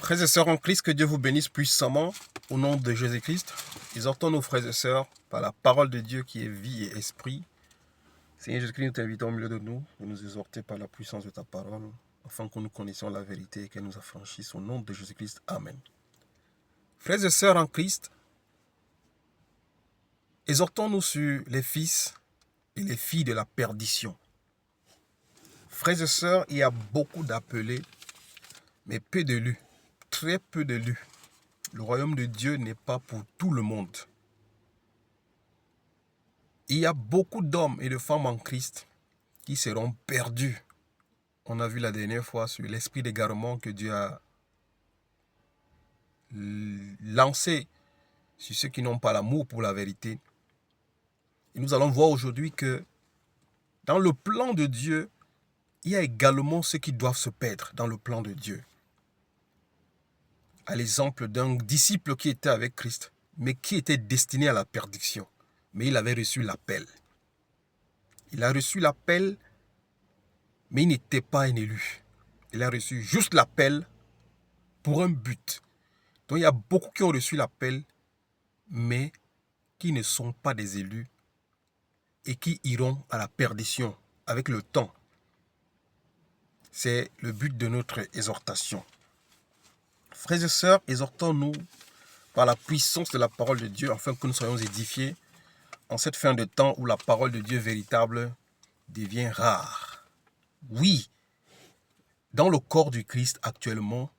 Frères et sœurs en Christ, que Dieu vous bénisse puissamment au nom de Jésus-Christ. Exhortons nos frères et sœurs par la parole de Dieu qui est vie et esprit. Seigneur Jésus-Christ, nous t'invitons au milieu de nous exhorter par la puissance de ta parole, afin que nous connaissions la vérité et qu'elle nous affranchisse au nom de Jésus-Christ. Amen. Frères et sœurs en Christ, exhortons-nous sur les fils et les filles de la perdition. Frères et sœurs, il y a beaucoup d'appelés, mais peu d'élus, très peu d'élus. Le royaume de Dieu n'est pas pour tout le monde. Il y a beaucoup d'hommes et de femmes en Christ qui seront perdus. On a vu la dernière fois sur l'esprit d'égarement que Dieu a lancé sur ceux qui n'ont pas l'amour pour la vérité. Et nous allons voir aujourd'hui que dans le plan de Dieu, il y a également ceux qui doivent se perdre dans le plan de Dieu. À l'exemple d'un disciple qui était avec Christ, mais qui était destiné à la perdition. Mais il avait reçu l'appel. Il a reçu l'appel, mais il n'était pas un élu. Il a reçu juste l'appel pour un but. Donc il y a beaucoup qui ont reçu l'appel, mais qui ne sont pas des élus et qui iront à la perdition avec le temps. C'est le but de notre exhortation. Frères et sœurs, exhortons-nous par la puissance de la parole de Dieu afin que nous soyons édifiés en cette fin de temps où la parole de Dieu véritable devient rare. Oui, dans le corps du Christ actuellement,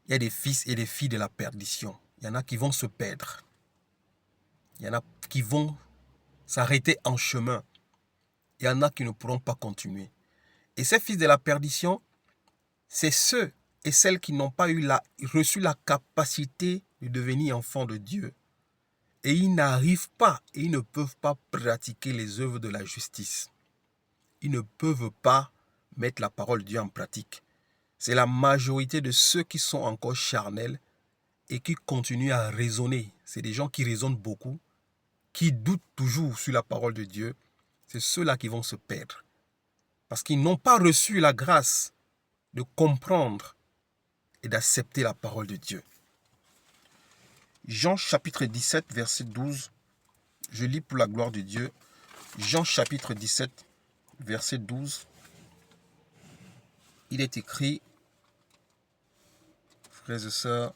il y a des fils et des filles de la perdition. Il y en a qui vont se perdre. Il y en a qui vont s'arrêter en chemin. Il y en a qui ne pourront pas continuer. Et ces fils de la perdition, c'est ceux et celles qui n'ont pas reçu la capacité de devenir enfants de Dieu. Et ils n'arrivent pas et ils ne peuvent pas pratiquer les œuvres de la justice. Ils ne peuvent pas mettre la parole de Dieu en pratique. C'est la majorité de ceux qui sont encore charnels et qui continuent à raisonner. C'est des gens qui raisonnent beaucoup, qui doutent toujours sur la parole de Dieu. C'est ceux-là qui vont se perdre. Parce qu'ils n'ont pas reçu la grâce de comprendre et d'accepter la parole de Dieu. Jean chapitre 17, verset 12. Je lis pour la gloire de Dieu. Jean chapitre 17, verset 12. Il est écrit, frères et sœurs,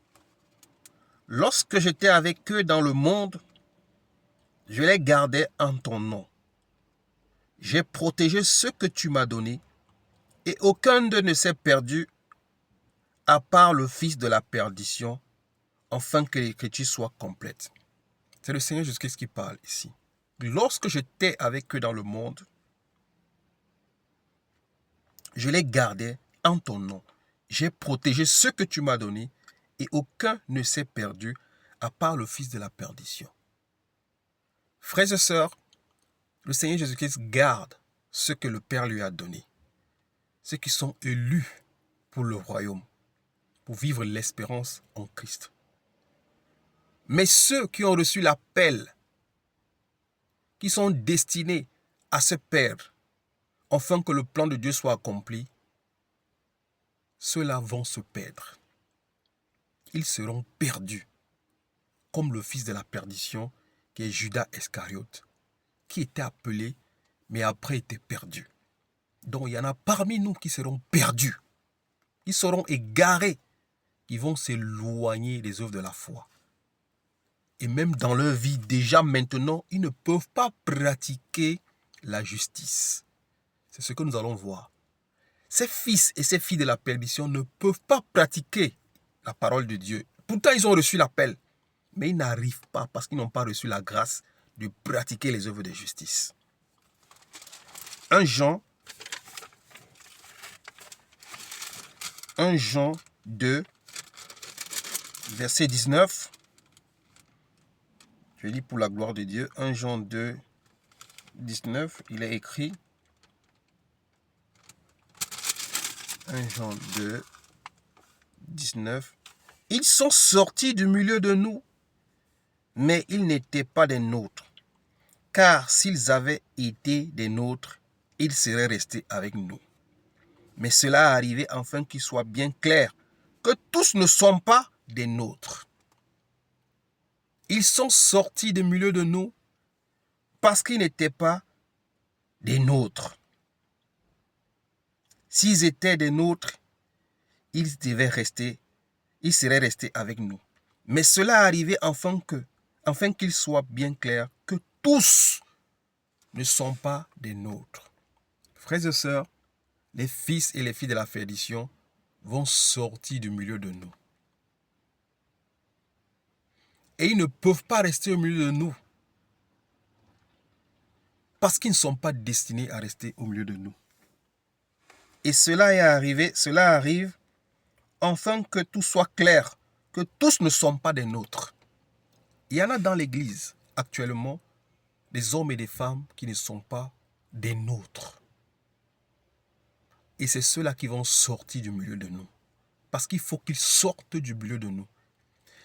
« Lorsque j'étais avec eux dans le monde, je les gardais en ton nom. J'ai protégé ceux que tu m'as donnés, et aucun d'eux ne s'est perdu, à part le fils de la perdition, afin que l'écriture soit complète. » C'est le Seigneur Jésus-Christ qui parle ici. Lorsque j'étais avec eux dans le monde, je les gardais en ton nom. J'ai protégé ceux que tu m'as donnés, et aucun ne s'est perdu, à part le fils de la perdition. Frères et sœurs, le Seigneur Jésus-Christ garde ce que le Père lui a donné. Ceux qui sont élus pour le royaume, pour vivre l'espérance en Christ. Mais ceux qui ont reçu l'appel, qui sont destinés à se perdre, afin que le plan de Dieu soit accompli, ceux-là vont se perdre. Ils seront perdus, comme le fils de la perdition, qui est Judas Iscariote, qui était appelé, mais après était perdu. Donc il y en a parmi nous qui seront perdus, qui seront égarés, qui vont s'éloigner des œuvres de la foi. Et même dans leur vie, déjà maintenant, ils ne peuvent pas pratiquer la justice. C'est ce que nous allons voir. Ces fils et ces filles de la perdition ne peuvent pas pratiquer la parole de Dieu. Pourtant, ils ont reçu l'appel, mais ils n'arrivent pas parce qu'ils n'ont pas reçu la grâce de pratiquer les œuvres de justice. 1 Jean 2, verset 19. Je lis pour la gloire de Dieu. 1 Jean 2, 19. Il est écrit. 1 Jean 2, 19. Ils sont sortis du milieu de nous, mais ils n'étaient pas des nôtres. Car s'ils avaient été des nôtres, ils seraient restés avec nous. Mais cela est arrivé afin qu'il soit bien clair que tous ne sont pas des nôtres. Ils sont sortis du milieu de nous parce qu'ils n'étaient pas des nôtres. S'ils étaient des nôtres, ils seraient restés avec nous. Mais cela arrivait afin qu'il soit bien clair que tous ne sont pas des nôtres. Frères et sœurs, les fils et les filles de la perdition vont sortir du milieu de nous. Et ils ne peuvent pas rester au milieu de nous parce qu'ils ne sont pas destinés à rester au milieu de nous. Et cela arrive afin que tout soit clair, que tous ne sont pas des nôtres. Il y en a dans l'Église actuellement des hommes et des femmes qui ne sont pas des nôtres. Et c'est ceux-là qui vont sortir du milieu de nous. Parce qu'il faut qu'ils sortent du milieu de nous.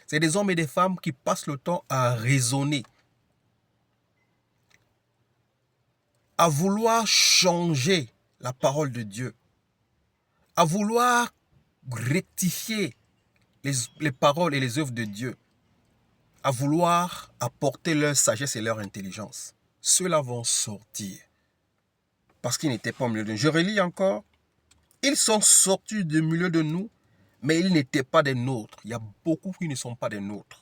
C'est des hommes et des femmes qui passent le temps à raisonner, à vouloir changer la parole de Dieu, à vouloir rectifier les paroles et les œuvres de Dieu, à vouloir apporter leur sagesse et leur intelligence. Ceux-là vont sortir parce qu'ils n'étaient pas au milieu de nous. Je relis encore. Ils sont sortis du milieu de nous, mais ils n'étaient pas des nôtres. Il y a beaucoup qui ne sont pas des nôtres.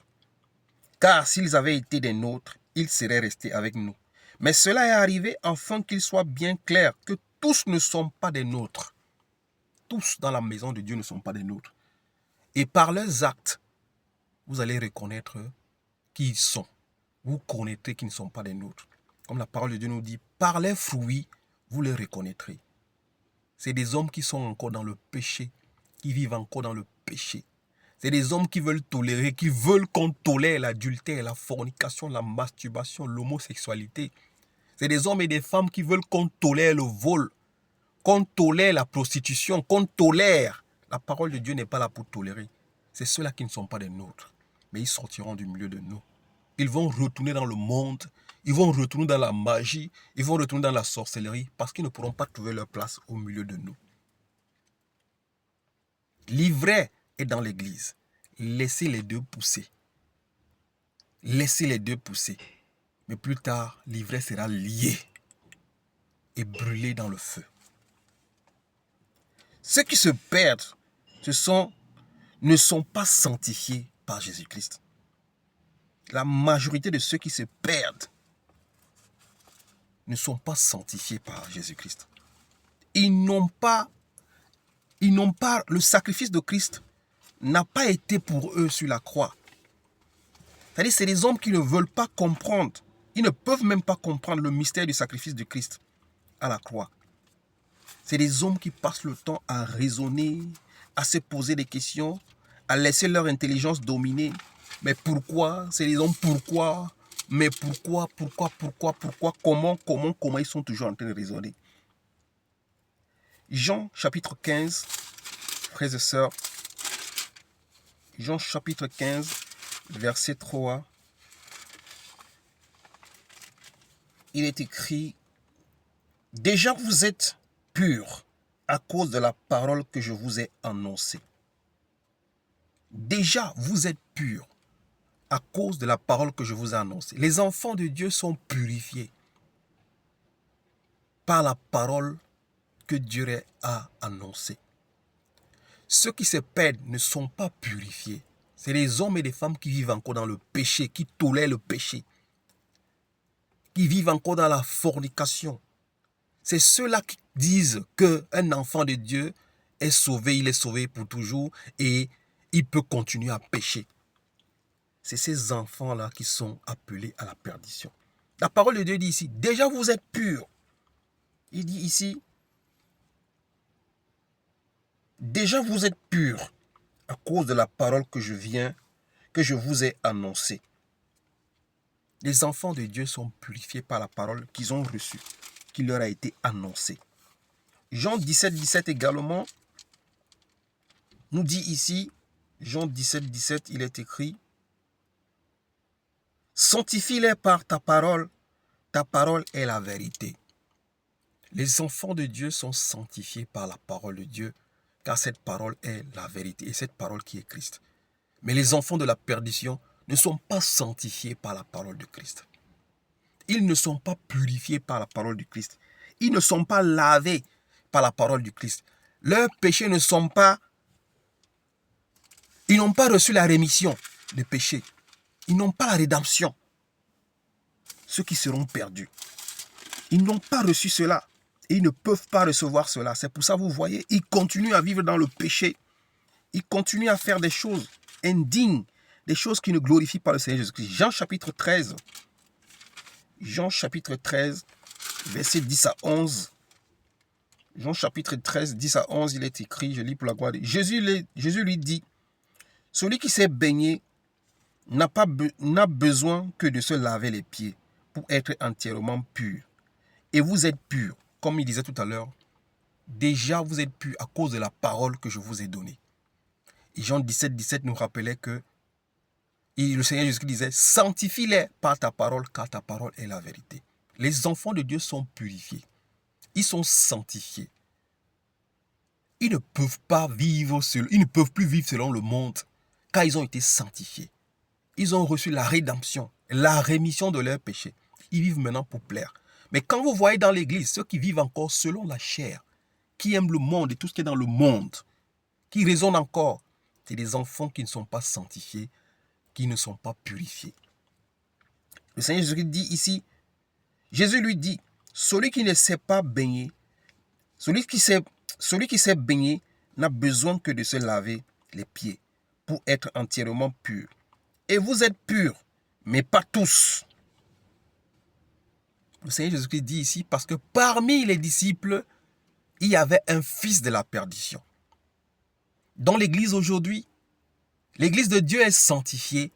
Car s'ils avaient été des nôtres, ils seraient restés avec nous. Mais cela est arrivé afin qu'il soit bien clair que tous ne sont pas des nôtres. Tous dans la maison de Dieu ne sont pas des nôtres. Et par leurs actes, vous allez reconnaître qui ils sont. Vous connaîtrez qu'ils ne sont pas des nôtres. Comme la parole de Dieu nous dit, par leurs fruits, vous les reconnaîtrez. C'est des hommes qui sont encore dans le péché, qui vivent encore dans le péché. C'est des hommes qui veulent tolérer, qui veulent qu'on tolère l'adultère, la fornication, la masturbation, l'homosexualité. C'est des hommes et des femmes qui veulent qu'on tolère le vol, qu'on tolère la prostitution, qu'on tolère. La parole de Dieu n'est pas là pour tolérer. C'est ceux-là qui ne sont pas des nôtres. Mais ils sortiront du milieu de nous. Ils vont retourner dans le monde, ils vont retourner dans la magie, ils vont retourner dans la sorcellerie parce qu'ils ne pourront pas trouver leur place au milieu de nous. L'ivraie est dans l'église. Laissez les deux pousser. Laissez les deux pousser. Mais plus tard, l'ivraie sera liée et brûlée dans le feu. Ceux qui se perdent, ne sont pas sanctifiés par Jésus-Christ. La majorité de ceux qui se perdent ne sont pas sanctifiés par Jésus-Christ. Le sacrifice de Christ n'a pas été pour eux sur la croix. C'est-à-dire, c'est des hommes qui ne veulent pas comprendre. Ils ne peuvent même pas comprendre le mystère du sacrifice de Christ à la croix. C'est des hommes qui passent le temps à raisonner, à se poser des questions, à laisser leur intelligence dominer. Mais pourquoi? C'est des hommes pourquoi? Mais pourquoi? Comment ils sont toujours en train de raisonner. Jean chapitre 15, frères et sœurs. Jean chapitre 15, verset 3. Il est écrit, « Déjà vous êtes purs à cause de la parole que je vous ai annoncée. » Déjà vous êtes purs à cause de la parole que je vous ai annoncée. Les enfants de Dieu sont purifiés par la parole que Dieu a annoncée. Ceux qui se perdent ne sont pas purifiés. C'est les hommes et les femmes qui vivent encore dans le péché, qui tolèrent le péché, qui vivent encore dans la fornication. C'est ceux-là qui disent qu'un enfant de Dieu est sauvé, il est sauvé pour toujours et il peut continuer à pécher. C'est ces enfants-là qui sont appelés à la perdition. La parole de Dieu dit ici, déjà vous êtes purs. Il dit ici, déjà vous êtes purs à cause de la parole que je vous ai annoncée. Les enfants de Dieu sont purifiés par la parole qu'ils ont reçue, qui leur a été annoncée. Jean 17, 17 également nous dit ici, Jean 17, 17, il est écrit, « Sanctifie-les par ta parole est la vérité. » Les enfants de Dieu sont sanctifiés par la parole de Dieu, car cette parole est la vérité et cette parole qui est Christ. Mais les enfants de la perdition ne sont pas sanctifiés par la parole de Christ. Ils ne sont pas purifiés par la parole du Christ. Ils ne sont pas lavés par la parole du Christ. Leurs péchés ne sont pas... Ils n'ont pas reçu la rémission des péchés. Ils n'ont pas la rédemption. Ceux qui seront perdus. Ils n'ont pas reçu cela. Et ils ne peuvent pas recevoir cela. C'est pour ça, vous voyez, ils continuent à vivre dans le péché. Ils continuent à faire des choses indignes, des choses qui ne glorifient pas le Seigneur Jésus-Christ. Jean chapitre 13. Jean chapitre 13, versets 10 à 11. Jean chapitre 13, 10 à 11, il est écrit, je lis pour la gloire de Dieu. Jésus lui dit, celui qui s'est baigné n'a besoin que de se laver les pieds pour être entièrement pur. Et vous êtes purs, comme il disait tout à l'heure. Déjà, vous êtes purs à cause de la parole que je vous ai donnée. Et Jean 17, 17 nous rappelait que le Seigneur Jésus disait, sanctifie-les par ta parole, car ta parole est la vérité. Les enfants de Dieu sont purifiés. Ils sont sanctifiés. Ils ne peuvent plus vivre selon le monde, car ils ont été sanctifiés. Ils ont reçu la rédemption, la rémission de leurs péchés. Ils vivent maintenant pour plaire. Mais quand vous voyez dans l'église, ceux qui vivent encore selon la chair, qui aiment le monde et tout ce qui est dans le monde, qui raisonnent encore, c'est des enfants qui ne sont pas sanctifiés, qui ne sont pas purifiés. Le Seigneur Jésus dit ici, Jésus lui dit, celui qui ne s'est pas baigné, celui qui s'est baigné n'a besoin que de se laver les pieds pour être entièrement pur. Et vous êtes purs, mais pas tous. Le Seigneur Jésus-Christ dit ici parce que parmi les disciples, il y avait un fils de la perdition. Dans l'église aujourd'hui, l'église de Dieu est sanctifiée,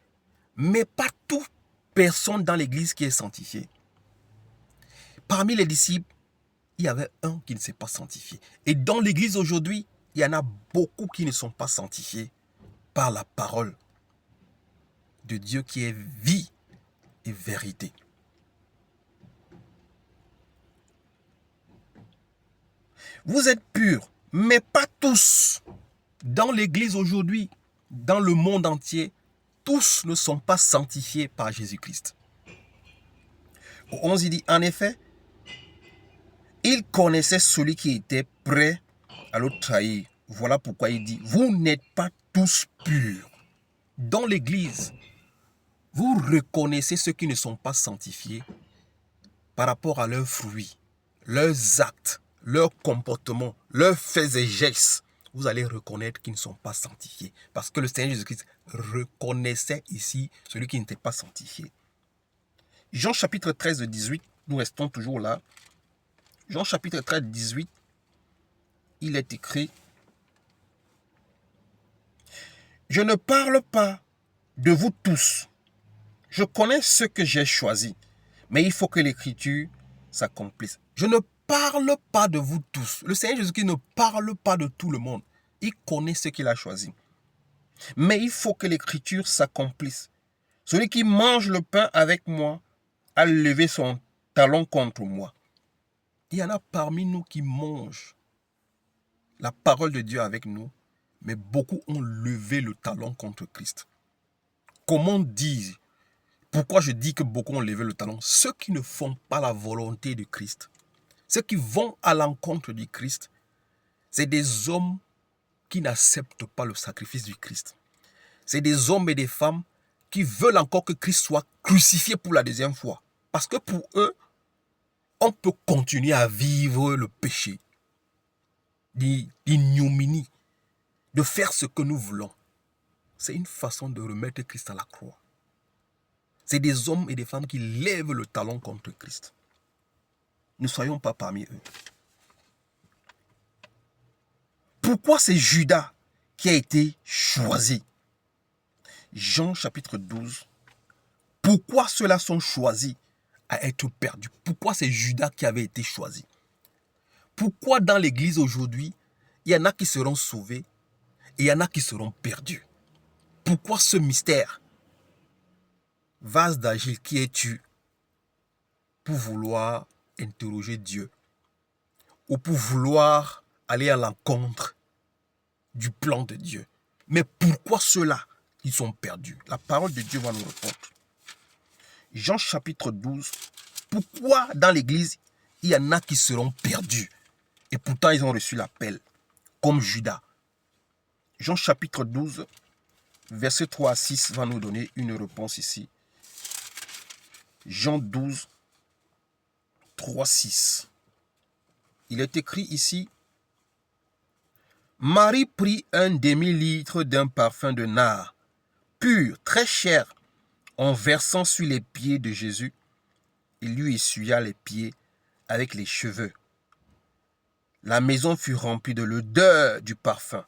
mais pas toute personne dans l'église qui est sanctifiée. Parmi les disciples, il y avait un qui ne s'est pas sanctifié. Et dans l'église aujourd'hui, il y en a beaucoup qui ne sont pas sanctifiés par la parole de Dieu qui est vie et vérité. Vous êtes purs, mais pas tous. Dans l'église aujourd'hui, dans le monde entier, tous ne sont pas sanctifiés par Jésus-Christ. Au 11, il dit, en effet, il connaissait celui qui était prêt à le trahir. Voilà pourquoi il dit, vous n'êtes pas tous purs. Dans l'église, vous reconnaissez ceux qui ne sont pas sanctifiés par rapport à leurs fruits, leurs actes, leurs comportements, leurs faits et gestes. Vous allez reconnaître qu'ils ne sont pas sanctifiés. Parce que le Seigneur Jésus-Christ reconnaissait ici celui qui n'était pas sanctifié. Jean chapitre 13, 18, nous restons toujours là. Jean chapitre 13, 18, il est écrit, « Je ne parle pas de vous tous. Je connais ceux que j'ai choisis, mais il faut que l'écriture s'accomplisse. » Je ne parle pas de vous tous. Le Seigneur Jésus-Christ ne parle pas de tout le monde. Il connaît ceux qu'il a choisis. Mais il faut que l'écriture s'accomplisse. Celui qui mange le pain avec moi a levé son talon contre moi. Il y en a parmi nous qui mangent la parole de Dieu avec nous, mais beaucoup ont levé le talon contre Christ. Comment dire? Pourquoi je dis que beaucoup ont levé le talon? Ceux qui ne font pas la volonté de Christ, ceux qui vont à l'encontre du Christ, c'est des hommes qui n'acceptent pas le sacrifice du Christ. C'est des hommes et des femmes qui veulent encore que Christ soit crucifié pour la deuxième fois. Parce que pour eux, on peut continuer à vivre le péché, l'ignominie, de faire ce que nous voulons. C'est une façon de remettre Christ à la croix. C'est des hommes et des femmes qui lèvent le talon contre Christ. Ne soyons pas parmi eux. Pourquoi c'est Judas qui a été choisi? Jean chapitre 12. Pourquoi ceux-là sont choisis à être perdus? Pourquoi c'est Judas qui avait été choisi? Pourquoi dans l'église aujourd'hui, il y en a qui seront sauvés et il y en a qui seront perdus? Pourquoi ce mystère? Vase d'argile, qui es-tu pour vouloir interroger Dieu ou pour vouloir aller à l'encontre du plan de Dieu. Mais pourquoi ceux-là, ils sont perdus? La parole de Dieu va nous répondre. Jean chapitre 12. Pourquoi dans l'église, il y en a qui seront perdus et pourtant ils ont reçu l'appel, comme Judas? Jean chapitre 12, verset 3 à 6 va nous donner une réponse ici. Jean 12, 3, 6. Il est écrit ici: Marie prit un demi-litre d'un parfum de nard, pur, très cher, en versant sur les pieds de Jésus. Il lui essuya les pieds avec les cheveux. La maison fut remplie de l'odeur du parfum.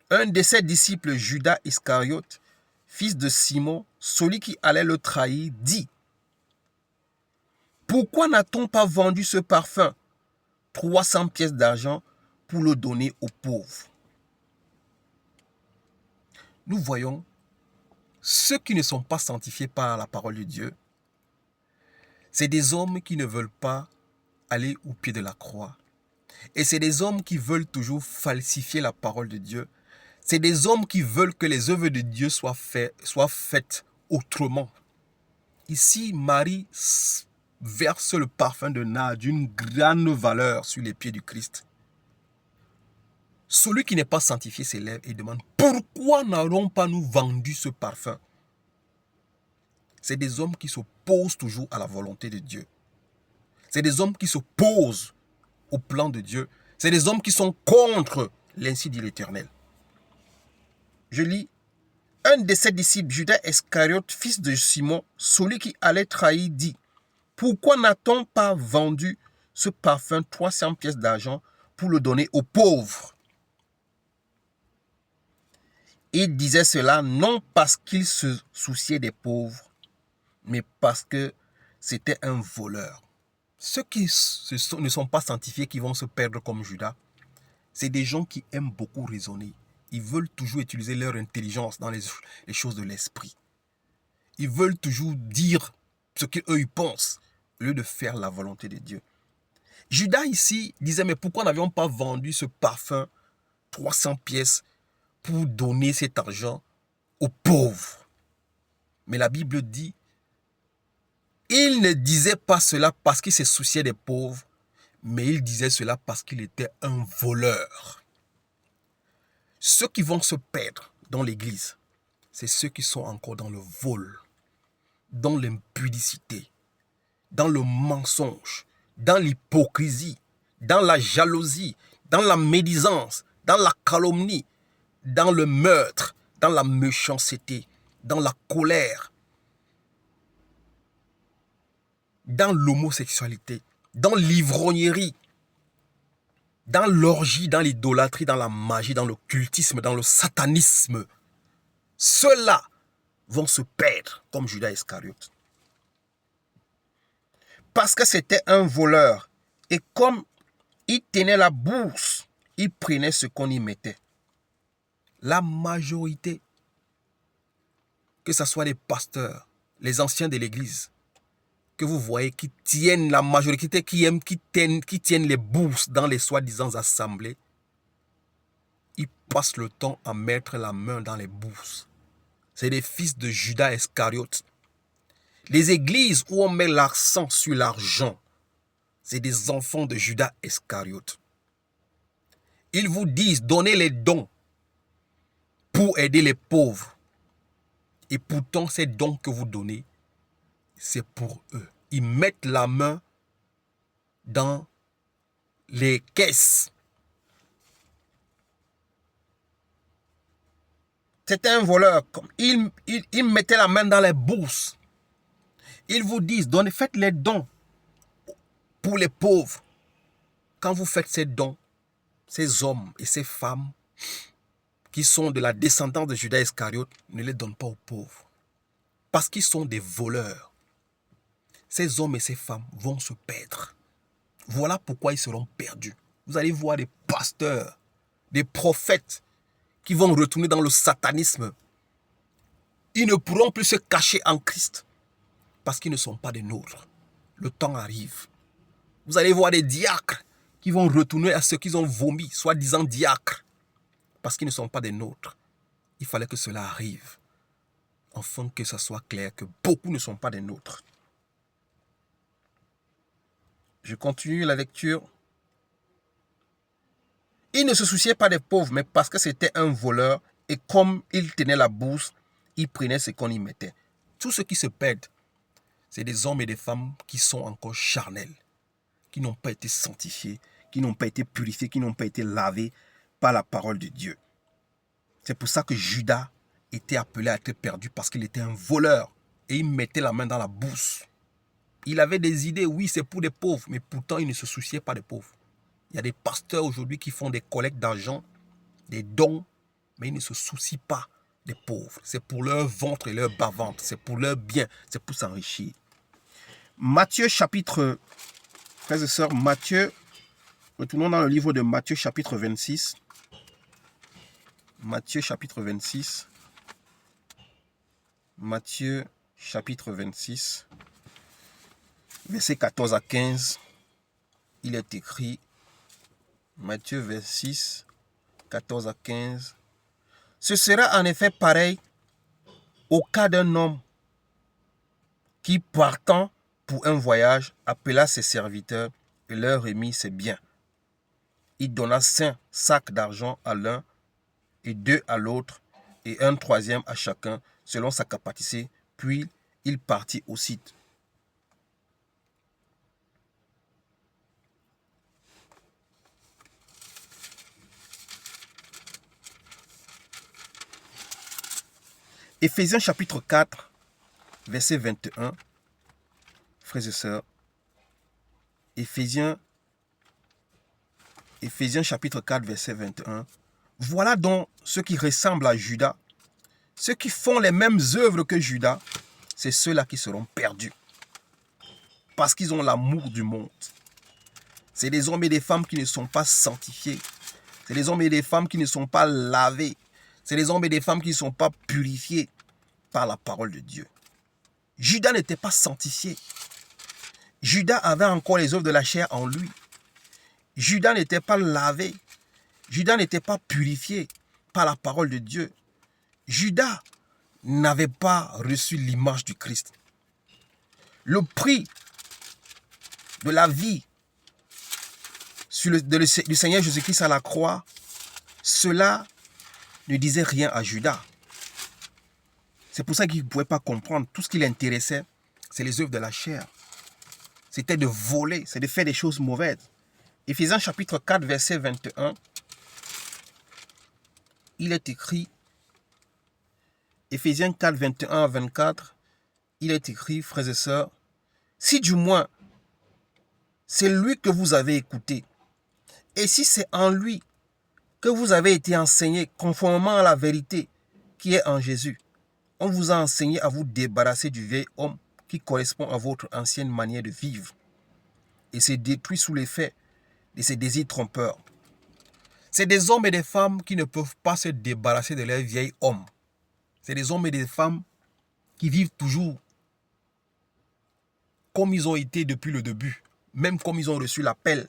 Un de ses disciples, Judas Iscariote, fils de Simon, celui qui allait le trahir, dit: Pourquoi n'a-t-on pas vendu ce parfum 300 pièces d'argent pour le donner aux pauvres? Nous voyons ceux qui ne sont pas sanctifiés par la parole de Dieu. C'est des hommes qui ne veulent pas aller au pied de la croix. Et c'est des hommes qui veulent toujours falsifier la parole de Dieu. C'est des hommes qui veulent que les œuvres de Dieu soient faites autrement. Ici, Marie verse le parfum de nard d'une grande valeur sur les pieds du Christ. Celui qui n'est pas sanctifié s'élève et demande: pourquoi n'aurons pas nous vendu ce parfum? C'est des hommes qui s'opposent toujours à la volonté de Dieu. C'est des hommes qui s'opposent au plan de Dieu. C'est des hommes qui sont contre l'ainsi dit l'Éternel. Je lis: un de ses disciples, Judas Iscariote, fils de Simon, celui qui allait trahir, dit: Pourquoi n'a-t-on pas vendu ce parfum 300 pièces d'argent pour le donner aux pauvres? Il disait cela non parce qu'il se souciait des pauvres, mais parce que c'était un voleur. Ceux qui ne sont pas sanctifiés, qui vont se perdre comme Judas, c'est des gens qui aiment beaucoup raisonner. Ils veulent toujours utiliser leur intelligence dans les choses de l'esprit. Ils veulent toujours dire ce qu'eux ils pensent, au lieu de faire la volonté de Dieu. Judas ici disait: mais pourquoi n'avions pas vendu ce parfum 300 pièces pour donner cet argent aux pauvres? Mais la Bible dit: il ne disait pas cela parce qu'il se souciait des pauvres, mais il disait cela parce qu'il était un voleur. Ceux qui vont se perdre dans l'église, c'est ceux qui sont encore dans le vol, dans l'impudicité, dans le mensonge, dans l'hypocrisie, dans la jalousie, dans la médisance, dans la calomnie, dans le meurtre, dans la méchanceté, dans la colère, dans l'homosexualité, dans l'ivrognerie, dans l'orgie, dans l'idolâtrie, dans la magie, dans l'occultisme, dans le satanisme. Ceux-là vont se perdre comme Judas Iscariote. Parce que c'était un voleur. Et comme il tenait la bourse, il prenait ce qu'on y mettait. La majorité, que ce soit les pasteurs, les anciens de l'église, que vous voyez qui tiennent, la majorité qui tiennent les bourses dans les soi-disant assemblées, ils passent le temps à mettre la main dans les bourses. C'est des fils de Judas Iscariote. Les églises où on met l'accent sur l'argent, c'est des enfants de Judas Iscariote. Ils vous disent: donnez les dons pour aider les pauvres. Et pourtant, ces dons que vous donnez, c'est pour eux. Ils mettent la main dans les caisses. C'était un voleur. Il mettait la main dans les bourses. Ils vous disent: donnez, faites les dons pour les pauvres. Quand vous faites ces dons, ces hommes et ces femmes qui sont de la descendance de Judas Iscariote ne les donnent pas aux pauvres. Parce qu'ils sont des voleurs. Ces hommes et ces femmes vont se perdre. Voilà pourquoi ils seront perdus. Vous allez voir des pasteurs, des prophètes qui vont retourner dans le satanisme. Ils ne pourront plus se cacher en Christ parce qu'ils ne sont pas des nôtres. Le temps arrive. Vous allez voir des diacres qui vont retourner à ceux qu'ils ont vomi, soi-disant diacres. parce qu'ils ne sont pas des nôtres. Il fallait que cela arrive, afin que ça soit clair que beaucoup ne sont pas des nôtres. Je continue la lecture. Il ne se souciait pas des pauvres, mais parce que c'était un voleur, et comme il tenait la bourse, il prenait ce qu'on y mettait. Tous ceux qui se perdent, c'est des hommes et des femmes qui sont encore charnels, qui n'ont pas été sanctifiés, qui n'ont pas été purifiés, qui n'ont pas été lavés par la parole de Dieu. C'est pour ça que Judas était appelé à être perdu, parce qu'il était un voleur et il mettait la main dans la bourse. Il avait des idées, oui, c'est pour les pauvres, mais pourtant il ne se souciait pas des pauvres. Il y a des pasteurs aujourd'hui qui font des collectes d'argent, des dons, mais ils ne se soucient pas des pauvres. C'est pour leur ventre et leur bas-ventre, c'est pour leur bien, c'est pour s'enrichir. Matthieu chapitre, frères et sœurs, Matthieu, retournons dans le livre de Matthieu chapitre 26. Matthieu chapitre 26. Matthieu chapitre 26, versets 14 à 15. Il est écrit, Matthieu 26, 14 à 15. Ce sera en effet pareil au cas d'un homme qui, partant pour un voyage, appela ses serviteurs et leur remit ses biens. Il donna 5 sacs d'argent à l'un et 2 à l'autre et un troisième à chacun selon sa capacité, puis il partit aussitôt. Éphésiens chapitre 4, verset 21, frères et sœurs. Éphésiens chapitre 4, verset 21. Voilà donc ceux qui ressemblent à Judas, ceux qui font les mêmes œuvres que Judas, c'est ceux-là qui seront perdus. Parce qu'ils ont l'amour du monde. C'est des hommes et des femmes qui ne sont pas sanctifiés. C'est des hommes et des femmes qui ne sont pas lavés. C'est des hommes et des femmes qui ne sont pas purifiés par la parole de Dieu. Judas n'était pas sanctifié. Judas avait encore les œuvres de la chair en lui. Judas n'était pas lavé. Judas n'était pas purifié par la parole de Dieu. Judas n'avait pas reçu l'image du Christ. Le prix de la vie du Seigneur Jésus-Christ à la croix, cela ne disait rien à Judas. C'est pour ça qu'il ne pouvait pas comprendre. Tout ce qui l'intéressait, c'est les œuvres de la chair. C'était de voler, c'est de faire des choses mauvaises. Éphésiens chapitre 4, verset 21, il est écrit, Éphésiens 4, 21 à 24, il est écrit, frères et sœurs, si du moins c'est lui que vous avez écouté, et si c'est en lui que vous avez été enseigné conformément à la vérité qui est en Jésus, on vous a enseigné à vous débarrasser du vieil homme qui correspond à votre ancienne manière de vivre et s'est détruit sous l'effet de ses désirs trompeurs. C'est des hommes et des femmes qui ne peuvent pas se débarrasser de leur vieil homme. C'est des hommes et des femmes qui vivent toujours comme ils ont été depuis le début, même comme ils ont reçu l'appel.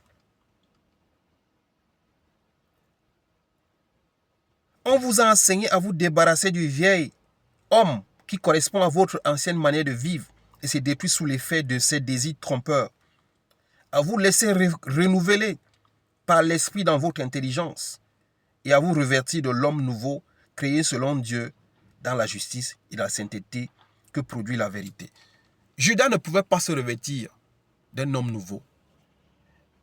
On vous a enseigné à vous débarrasser du vieil homme qui correspond à votre ancienne manière de vivre et s'est détruit sous l'effet de ses désirs trompeurs. À vous laisser renouveler par l'esprit dans votre intelligence et à vous revêtir de l'homme nouveau créé selon Dieu dans la justice et la sainteté que produit la vérité. Judas ne pouvait pas se revêtir d'un homme nouveau.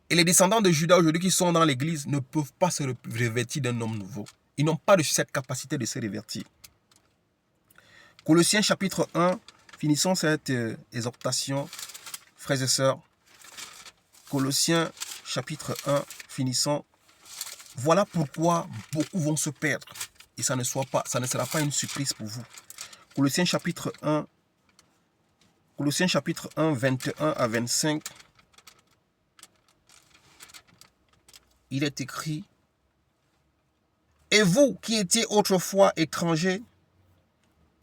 Et les descendants de Judas aujourd'hui qui sont dans l'église ne peuvent pas se revêtir d'un homme nouveau. Ils n'ont pas reçu cette capacité de se revêtir. Colossiens chapitre 1, finissons cette exhortation, frères et sœurs. Colossiens chapitre 1, finissons. Voilà pourquoi beaucoup vont se perdre. Et ça ne sera pas une surprise pour vous. Colossiens chapitre 1, 21 à 25. Il est écrit, et vous qui étiez autrefois étrangers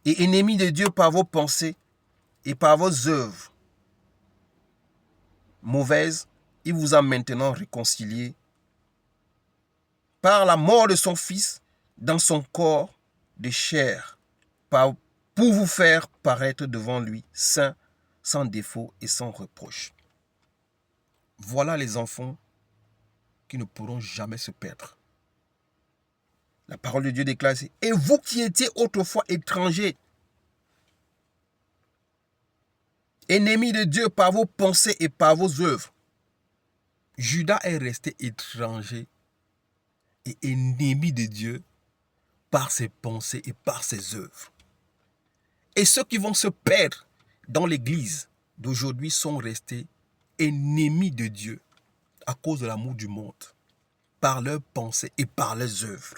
et ennemis de Dieu par vos pensées et par vos œuvres mauvaises, il vous a maintenant réconciliés par la mort de son Fils, dans son corps de chair pour vous faire paraître devant lui saint, sans défaut et sans reproche. Voilà les enfants qui ne pourront jamais se perdre. La parole de Dieu déclare ici, et vous qui étiez autrefois étrangers, ennemis de Dieu par vos pensées et par vos œuvres. Judas est resté étranger et ennemi de Dieu par ses pensées et par ses œuvres. Et ceux qui vont se perdre dans l'église d'aujourd'hui sont restés ennemis de Dieu à cause de l'amour du monde, par leurs pensées et par leurs œuvres.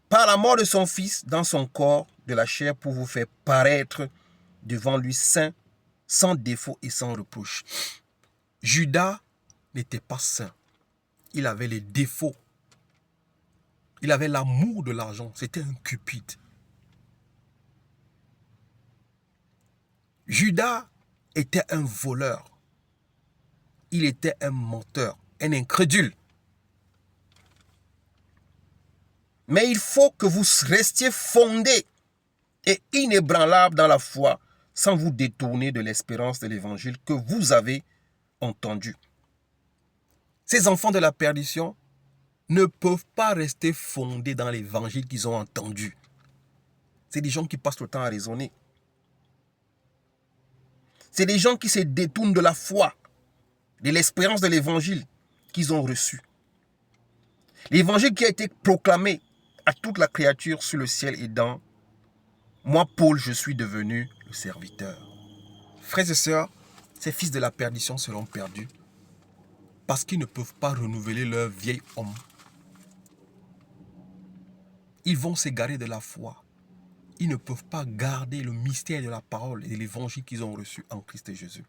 Par la mort de son fils dans son corps de la chair pour vous faire paraître devant lui saint, sans défaut et sans reproche. Judas n'était pas saint. Il avait les défauts. Il avait l'amour de l'argent. C'était un cupide. Judas était un voleur. Il était un menteur, un incrédule. Mais il faut que vous restiez fondés et inébranlables dans la foi, sans vous détourner de l'espérance de l'évangile que vous avez entendu. Ces enfants de la perdition ne peuvent pas rester fondés dans l'évangile qu'ils ont entendu. C'est des gens qui passent le temps à raisonner. C'est des gens qui se détournent de la foi, de l'espérance de l'évangile qu'ils ont reçu. L'évangile qui a été proclamé à toute la créature sur le ciel et dans moi, Paul, je suis devenu le serviteur. Frères et sœurs, ces fils de la perdition seront perdus parce qu'ils ne peuvent pas renouveler leur vieil homme. Ils vont s'égarer de la foi. Ils ne peuvent pas garder le mystère de la parole et de l'évangile qu'ils ont reçu en Christ Jésus.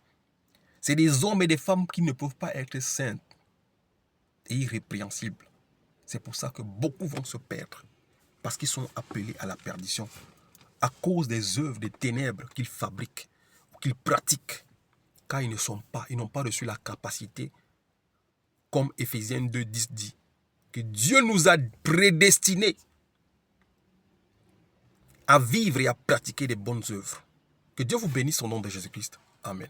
C'est des hommes et des femmes qui ne peuvent pas être saints et irrépréhensibles. C'est pour ça que beaucoup vont se perdre parce qu'ils sont appelés à la perdition à cause des œuvres des ténèbres qu'ils fabriquent ou qu'ils pratiquent, car ils n'ont pas reçu la capacité, comme Éphésiens 2:10 dit, que Dieu nous a prédestinés à vivre et à pratiquer des bonnes œuvres. Que Dieu vous bénisse au nom de Jésus-Christ. Amen.